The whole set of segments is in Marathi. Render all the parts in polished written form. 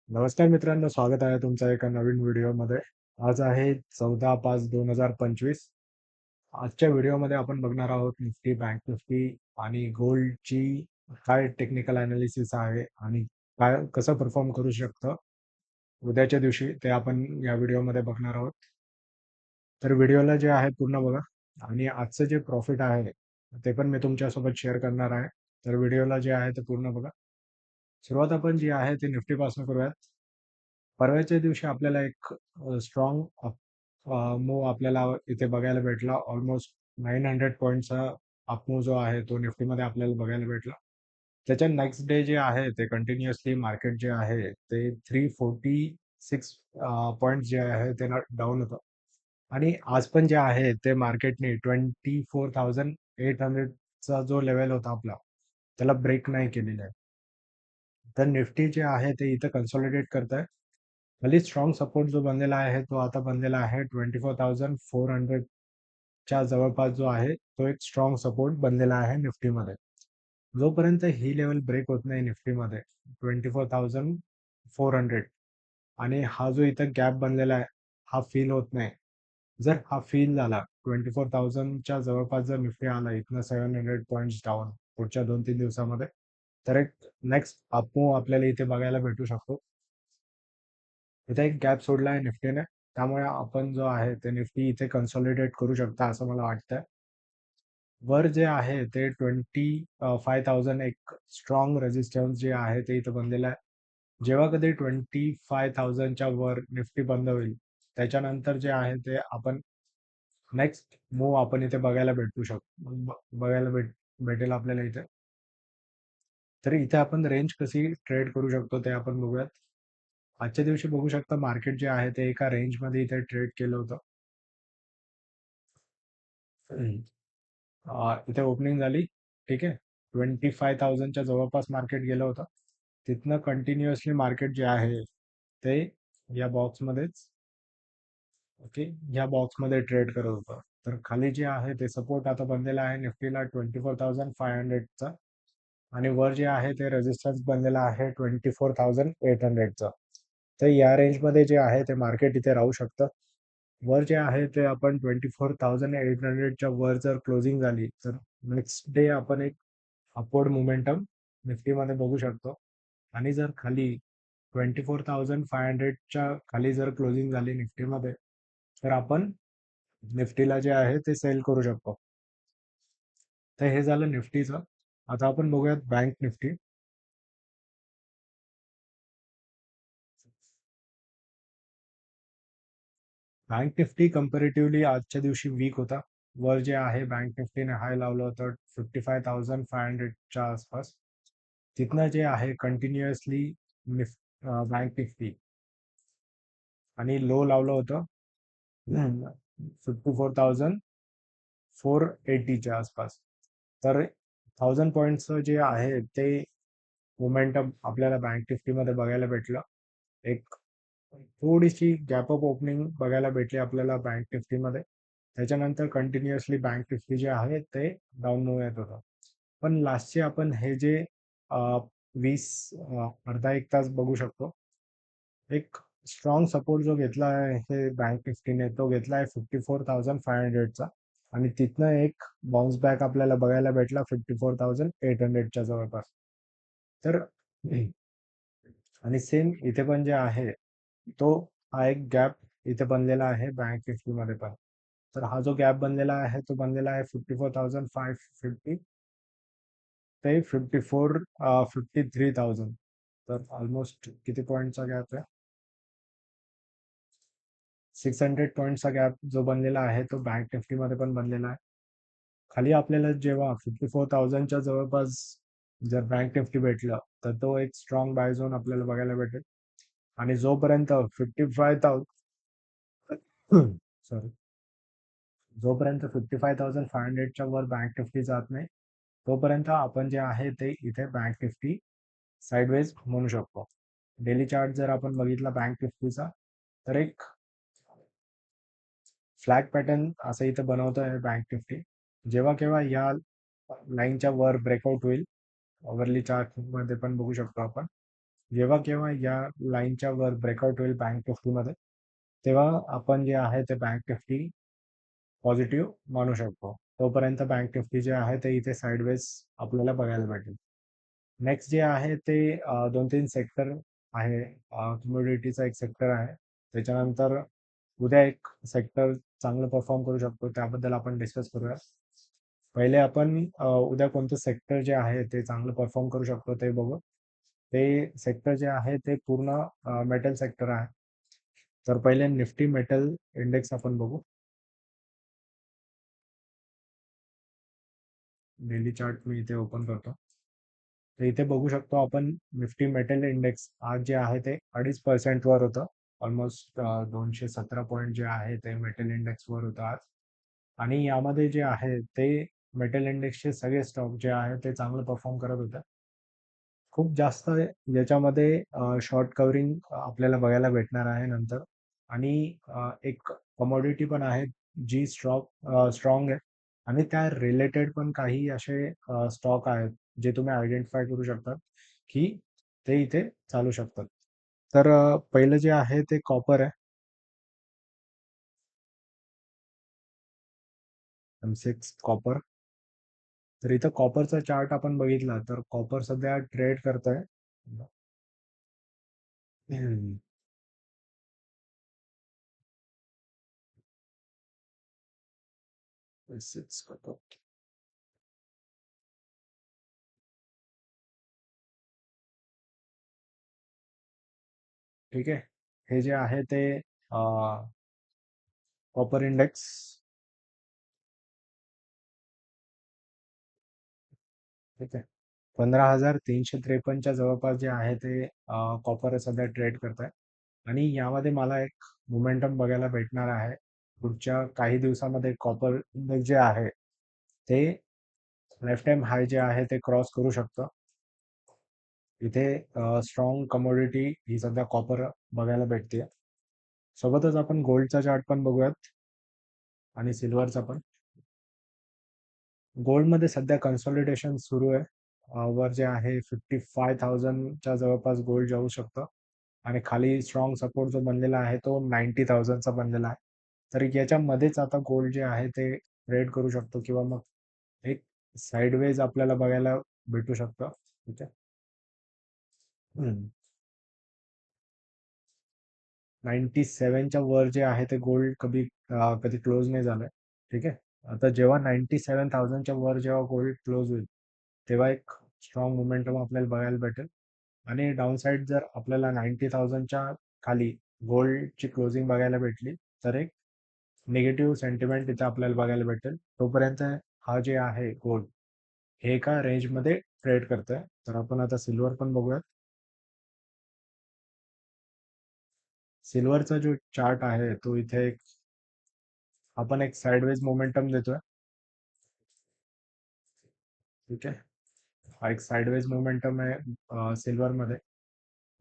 नमस्कार मित्रांनो, स्वागत आहे तुमचं एका नवीन व्हिडिओमध्ये. आज आहे 14/5/2025. आजच्या व्हिडिओमध्ये आपण बघणार आहोत निफ्टी, बँक निफ्टी आणि गोल्डची काय टेक्निकल अनालिसिस आहे आणि काय कसं परफॉर्म करू शकतं उद्याच्या दिवशी, ते आपण या व्हिडिओमध्ये बघणार आहोत. तर व्हिडिओला जे आहे पूर्ण बघा आणि आजचं जे प्रॉफिट आहे ते पण मी तुमच्यासोबत शेअर करणार आहे. तर व्हिडिओला जे आहे ते पूर्ण बघा. सुरुवात आपण जी आहे ते निफ्टीपासून करूयात. परवाच्या दिवशी आपल्याला एक स्ट्रॉंग मूव्ह आपल्याला इथे बघायला भेटला. ऑलमोस्ट 900 पॉईंटचा अप मूव्ह जो आहे तो निफ्टीमध्ये आपल्याला बघायला भेटला. त्याच्या नेक्स्ट डे जे आहे ते कंटिन्युअसली मार्केट जे आहे ते 346 पॉईंट जे आहे ते डाऊन होतं. आणि आज पण जे आहे ते मार्केटने 24,800 चा जो लेवल होता आपला, त्याला ब्रेक नाही केलेला आहे. तर निफ्टी जे आहे ते इथं कन्सॉलिडेट करत आहे. खाली स्ट्रॉंग सपोर्ट जो बनलेला आहे तो आता बनलेला आहे 24,400च्या जवळपास जो आहे तो एक स्ट्रॉंग सपोर्ट बनलेला आहे निफ्टीमध्ये. जोपर्यंत ही लेवल ब्रेक होत नाही निफ्टीमध्ये 24,400 आणि हा जो इथं गॅप बनलेला आहे हा फील होत नाही. जर हा फील झाला 24,000च्या जवळपास जर निफ्टी आला इथनं 700 पॉईंट्स डाऊन पुढच्या 2-3 दिवसामध्ये, तर एक नेक्स्ट अप मूव्ह आपल्याला इथे बघायला भेटू शकतो. इथे एक गॅप सोडला आहे निफ्टीने, त्यामुळे आपण जो आहे ते निफ्टी इथे कन्सॉलिडेट करू शकता असं मला वाटतंय. वर जे आहे ते 25,000 एक स्ट्रॉंग रेजिस्टन्स जे आहे ते इथं बनलेलं आहे. जेव्हा कधी 25,000च्या वर निफ्टी बंद होईल, त्याच्यानंतर जे आहे ते आपण नेक्स्ट मूव्ह आपण इथे बघायला भेटू शकतो, बघायला भेटेल आपल्याला इथे. तर इथे आपण रेंज कशी ट्रेड करू शकतो ते आपण बघूयात. आजच्या दिवशी बघू शकता मार्केट जे आहे ते एका रेंजमध्ये इथे ट्रेड केलं होतं. इथे ओपनिंग झाली, ठीक आहे. 25,000च्या जवळपास मार्केट गेलं होतं. तिथनं कंटिन्युअसली मार्केट जे आहे ते या बॉक्समध्येच, ओके, या बॉक्समध्ये ट्रेड करत होतं. तर खाली जे आहे ते सपोर्ट आता बनलेला आहे निफ्टीला 24,500चा आणि वर जे आहे ते रेजिस्टन्स बनलेला आहे 24,800चा. तर या रेंजमध्ये जे आहे ते मार्केट इथे राहू शकतं. वर जे आहे ते आपण 24,800च्या वर जर क्लोजिंग झाली तर नेक्स्ट डे आपण एक अपवर्ड मोमेंटम निफ्टीमध्ये बघू शकतो. आणि जर खाली 24,500च्या खाली जर क्लोजिंग झाली निफ्टीमध्ये, तर आपण निफ्टीला जे आहे ते सेल करू शकतो. तर हे झालं निफ्टीचं. आता आपण बघूयात bank Nifty. Bank Nifty comparatively आजच्या दिवशी वीक होता. वर जे आहे बँक निफ्टीने हाय लावलं होतं 55,500च्या आसपास. तिथनं जे आहे कंटिन्युअसली बँक निफ्टी आणि लो लावलं होतं 54,480च्या आसपास. तर 1,000 पॉईंटचं जे आहे ते मोमेंटम आपल्याला बँक निफ्टीमध्ये बघायला भेटलं. एक थोडीशी गॅप अप ओपनिंग बघायला भेटली आपल्याला बँक निफ्टीमध्ये. त्याच्यानंतर कंटिन्युअसली बँक निफ्टी जे आहे ते डाऊन मूव्ह येत होतं. पण लास्टचे आपण हे जे अ, 20 अर्धा एक तास बघू शकतो. एक स्ट्रॉंग सपोर्ट जो घेतला आहे हे बँक निफ्टीने तो घेतला आहे 54,500चा आणि तिथनं एक बाउन्स बॅक आपल्याला बघायला भेटला 54,800च्या जवळपास. तर आणि सेम इथे पण जे आहे तो हा एक गॅप इथे बनलेला आहे बँक निफ्टीमध्ये पण. तर हा जो गॅप बनलेला आहे तो बनलेला आहे 54,550 ते 53,000. तर ऑलमोस्ट किती पॉईंटचा गॅप आहे? 600 पॉईंटचा गॅप जो बनलेला आहे तो बँक निफ्टीमध्ये पण बनलेला आहे. खाली आपल्याला जेव्हा 54,000च्या जवळपास जर बँक निफ्टी भेटलं तर तो एक स्ट्रॉंग बाय झोन आपल्याला बघायला भेटेल. आणि जोपर्यंत 55,000 सॉरी, जोपर्यंत 55,500च्या वर बँक निफ्टी जात नाही तोपर्यंत आपण जे आहे ते इथे बँक निफ्टी साइडवेज म्हणू शकतो. डेली चार्ट जर आपण बघितला बँक निफ्टीचा, तर एक फ्लॅग पॅटर्न असं इथं बनवत आहे बँक निफ्टी. जेव्हा केव्हा या लाईनच्या वर ब्रेकआउट होईल, ओव्हरली चार्ट मध्ये पण बघू शकतो आपण. जेव्हा केव्हा या लाईनच्या वर ब्रेकआउट होईल बँक निफ्टीमध्ये, तेव्हा आपण जे आहे ते बँक निफ्टी पॉझिटिव्ह मानू शकतो. तोपर्यंत बँक निफ्टी जे आहे ते इथे साइडवेज आपल्याला बघायला भेटेल. नेक्स्ट जे आहे ते 2-3 सेक्टर आहे. कमोडिटीचा एक सेक्टर आहे. त्याच्यानंतर उद्या एक सेक्टर चांगलं परफॉर्म करू शकतो, त्याबद्दल आपण डिस्कस करूया. पहिले आपण उद्या कोणतं सेक्टर जे आहे ते चांगलं परफॉर्म करू शकतो ते बघू. ते सेक्टर जे आहे ते पूर्ण मेटल सेक्टर आहे. तर पहिले निफ्टी मेटल इंडेक्स आपण बघू. डेली चार्ट मी इथे ओपन करतो. तर इथे बघू शकतो आपण निफ्टी मेटल इंडेक्स आज जे आहे ते 2.5% वर होतं. ऑलमोस्ट 217 पॉईंट जे आहे ते मेटल इंडेक्स वर होतं आज. आणि यामध्ये जे आहे ते मेटल इंडेक्सचे सगळे स्टॉक जे आहे ते चांगलं परफॉर्म करत होते. खूप जास्त याच्यामध्ये शॉर्ट कव्हरिंग आपल्याला बघायला भेटणार आहे नंतर. आणि एक कमोडिटी पण आहे जी स्ट्रॉंग आहे. आणि त्या रिलेटेड पण काही असे स्टॉक आहेत जे तुम्ही आयडेंटिफाय करू शकता की ते इथे चालू शकतात. तर पहिलं जे आहे ते कॉपर आहे. M6 copper. तर इथं कॉपरचा चार्ट आपण बघितला तर कॉपर सध्या ट्रेड करतोय. हम्म. M6 copper. ठीक आहे. हे जे आहे ते कॉपर इंडेक्स. ठीक आहे. 15,353च्या जवळपास जे आहे ते कॉपर सध्या ट्रेड करत आहे. आणि यामध्ये मला एक मोमेंटम बघायला भेटणार आहे. पुढच्या काही दिवसामध्ये कॉपर इंडेक्स जे आहे ते लाईफ टाईम हाय जे आहे ते क्रॉस करू शकतं. इथे स्ट्रॉंग कमोडिटी ही सध्या कॉपर बघायला भेटते. सोबतच आपण गोल्डचा चार्ट पण बघूयात आणि सिल्वरचा पण. गोल्डमध्ये सध्या कन्सॉलिडेशन सुरू आहे. वर जे आहे 55,000च्या जवळपास गोल्ड जाऊ शकतं. आणि खाली स्ट्रॉंग सपोर्ट जो बनलेला आहे तो 90,000चा बनलेला आहे. तर याच्यामध्येच आता गोल्ड जे आहे ते ट्रेड करू शकतो किंवा मग एक साइडवेज आपल्याला बघायला भेटू शकतं. ठीक आहे. हम्म. 97च्या वर जे आहे ते गोल्ड कधी क्लोज नाही झालंय. ठीक आहे. आता जेव्हा 97,000च्या वर जेव्हा गोल्ड क्लोज होईल तेव्हा एक स्ट्रॉंग मोमेंटम आपल्याला बघायला भेटेल. आणि डाऊन साईड जर आपल्याला 90,000च्या खाली गोल्डची क्लोजिंग बघायला भेटली तर एक निगेटिव्ह सेंटिमेंट इथे आपल्याला बघायला भेटेल. तोपर्यंत हा जे आहे गोल्ड हे एका रेंजमध्ये ट्रेड करतोय. तर आपण आता सिल्वर पण बघूयात. सिल्वरचा जो चार्ट आहे तो इथे आपण एक साइडवेज मोमेंटम देतोय. ठीक आहे. हा एक साइडवेज मोमेंटम आहे सिल्वरमध्ये.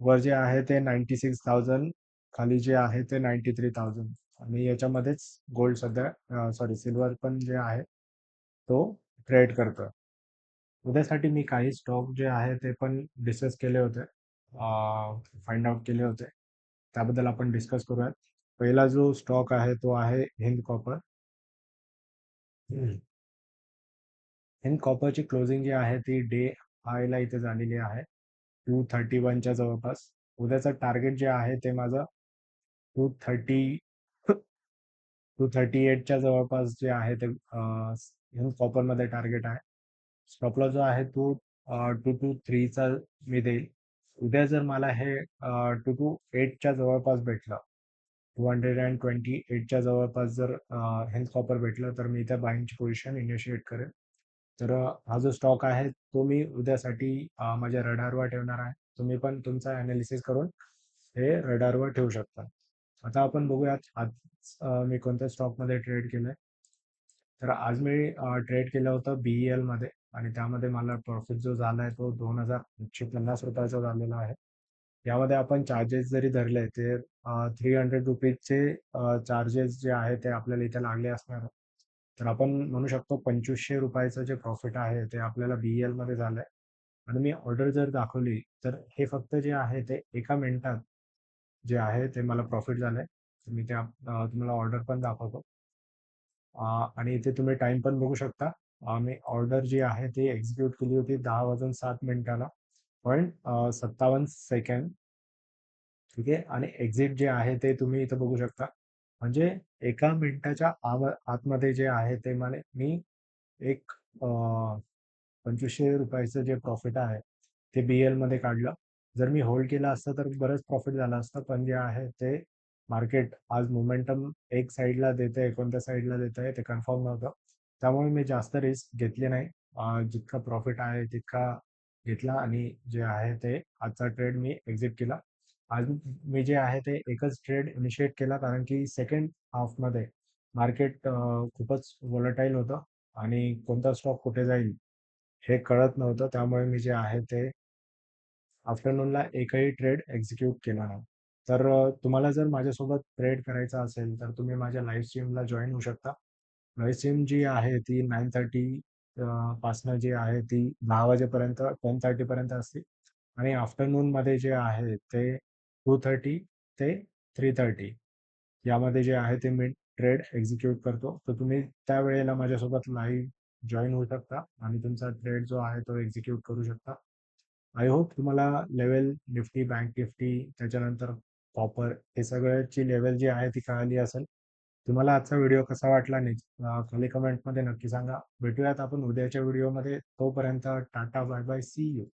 वर जे आहे ते 96,000, खाली जे आहे ते 93,000. आणि याच्यामध्येच गोल्ड सध्या सॉरी सिल्वर पण जे आहे तो ट्रेड करतोय. उद्यासाठी मी काही स्टॉक जे आहे ते पण डिस्कस केले होते, फाइंड आउट केले होते. त्याबद्दल आपण डिस्कस करूयात. पहिला जो स्टॉक आहे तो आहे हिंद कॉपर. हिंद कॉपरची क्लोजिंग जी आहे ती डे हायला इथे झालेली आहे 231च्या जवळपास. उद्याचं टार्गेट जे आहे ते माझं 238च्या जवळपास जे आहे ते हिंद कॉपरमध्ये टार्गेट आहे. स्टॉपला जो आहे तो 223चा मी देईल. उद्या जर मला हे 228च्या जवळपास भेटलं, 228च्या जवळपास जर हेल्थ कॉपर भेटलं तर मी त्या बाईंगची पोझिशन इनिशिएट करेन. तर हा जो स्टॉक आहे तो मी उद्यासाठी माझ्या रडारवर ठेवणार आहे. तुम्ही पण तुमचा अनालिसिस करून हे रडारवर ठेवू शकता. आता आपण बघूयात आज मी कोणत्या स्टॉकमध्ये ट्रेड केलंय. तर आज मी ट्रेड केलं होतं BEL मध्ये. आणि त्यामध्ये मला प्रॉफिट जो झाला आहे तो 2,850 झालेला आहे. यामध्ये आपण चार्जेस जरी धरले ते 300 रुपीजचे चार्जेस जे आहे ते आपल्याला इथे लागले असणार. तर आपण म्हणू शकतो 2,500 रुपयाचं जे प्रॉफिट आहे ते आपल्याला BEL मध्ये झालंय. आणि मी ऑर्डर जर दाखवली, तर हे फक्त जे आहे ते एका मिनिटात जे आहे ते मला प्रॉफिट झालंय. तर मी तुम्हाला ऑर्डर पण दाखवतो. आणि इथे तुम्ही टाइम पण बघू शकता. मी ऑर्डर जी आहे ती एक्झिक्यूट केली होती 10:07 पण 57 सेकंड. ठीक आहे. आणि एक्झिट जे आहे ते तुम्ही इथं बघू शकता. म्हणजे एका मिनिटाच्या आतमध्ये जे आहे ते मी एक ₹2500 जे प्रॉफिट आहे ते BL मध्ये काढलं. जर मी होल्ड केलं असतं तर बरंच प्रॉफिट झालं असतं. पण जे आहे ते मार्केट आज मोमेंटम एक साईडला देतंय, कोणत्या साईडला देतंय ते कन्फर्म नव्हतं. त्यामुळे मी जास्त रिस्क घेतली नाही. जितका प्रॉफिट आहे तितका घेतला आणि जे आहे ते आजचा ट्रेड मी एक्झिट केला. आज मी जे आहे ते एकच ट्रेड इनिशिएट केला कारण की सेकंड हाफमध्ये मार्केट खूपच व्होलटाईल होतं आणि कोणता स्टॉक कुठे जाईल हे कळत नव्हतं. त्यामुळे मी जे आहे ते आफ्टरनूनला एकही ट्रेड एक्झिक्यूट केला नाही. तर तुम्हाला जर माझ्यासोबत ट्रेड करायचा असेल तर तुम्ही माझ्या लाईव्ह स्ट्रीमला जॉईन होऊ शकता. लाईव्ह स्ट्रीम जी आहे ती 9:30 पासनं जी आहे ती 10 वाजेपर्यंत 10:30 पर्यंत असते आणि आफ्टरनूनमध्ये जे आहे ते 2:30 ते 3:30 यामध्ये जे आहे ते मी ट्रेड एक्झिक्यूट करतो. तर तुम्ही त्यावेळेला माझ्यासोबत लाईव्ह जॉईन होऊ शकता आणि तुमचा ट्रेड जो आहे तो एक्झिक्यूट करू शकता. आय होप तुम्हाला लेवल निफ्टी, बँक निफ्टी, त्याच्यानंतर कॉपर हे सगळ्याची लेवल जी आहे ती कळाली असेल. तुम्हाला आजचा व्हिडिओ कसा वाटला नाही खाली कमेंटमध्ये नक्की सांगा. भेटूयात आपण उद्याच्या व्हिडिओमध्ये. तोपर्यंत tata, bye bye, see you.